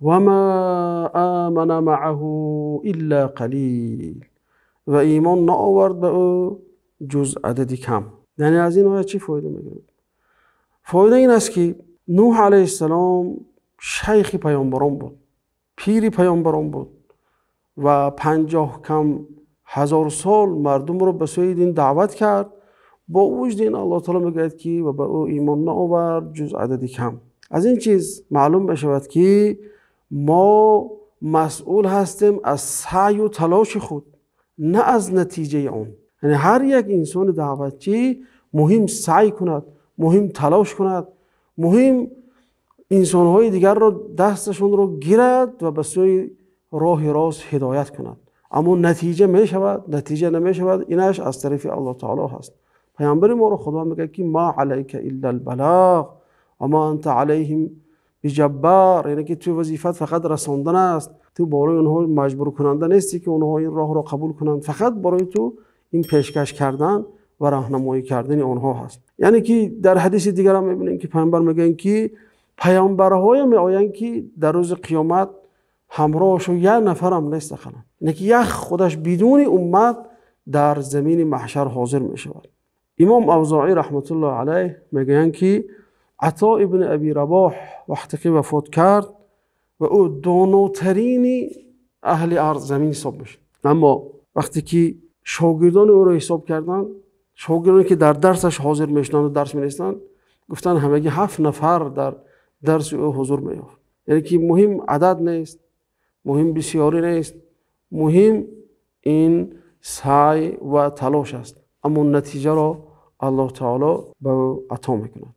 و ما آمن معه الا قلیل و ایمان نآورد به او جز عددی کم. یعنی از این آیه چی فایده میگیریم؟ فایده این است که نوح علیه السلام شیخ پیامبران بود، پیری پیامبران بود و 50 کم هزار سال مردم رو به سوی دین دعوت کرد. با وجود این الله تعالی میگه که و به او ایمان نآورد جز عددی کم. از این چیز معلوم بشود که ما مسئول هستیم از سعی و تلاش خود، نه از نتیجه اون. یعنی هر یک انسان دعوتچی مهم سعی کند، مهم تلاش کند، مهم انسانهای دیگر رو دستشون رو گیرد و به سوی راه راست هدایت کند. اما نتیجه می شود نتیجه نمی شود، اینش از طرف الله تعالی هست. پیامبر ما رو خدا میگه که ما علیک الا البلاغ و ما انت علیهم بجبار، یعنی که تو وظیفت فقط رساندن است، تو برای اونها مجبور کننده نیستی که اونها این راه رو قبول کنند، فقط برای تو این پیشکش کردن و راهنمایی کردن اونها هست. یعنی که در حدیث دیگر هم میبینیم که پیامبر میگن که پیامبرهای میآیند که در روز قیامت همراهشون یک نفر هم نیست خلن، یعنی که یک خودش بدون امت در زمین محشر حاضر می شود. امام اوزاعی رحمت الله علیه میگن که عطا ابن ابی رباح وقتی که وفات کرد و او داناترین اهل ارض زمین حساب میشه، اما وقتی که شاگردان او رو حساب کردن، شاگردانی که در درسش حاضر میشدن و درس می‌نوشتن، گفتن همگی 7 نفر در درس او حضور می‌یافت. یعنی که مهم عدد نیست، مهم بسیاری نیست، مهم این سعی و تلاش است، اما نتیجه را الله تعالی به عطا میکند.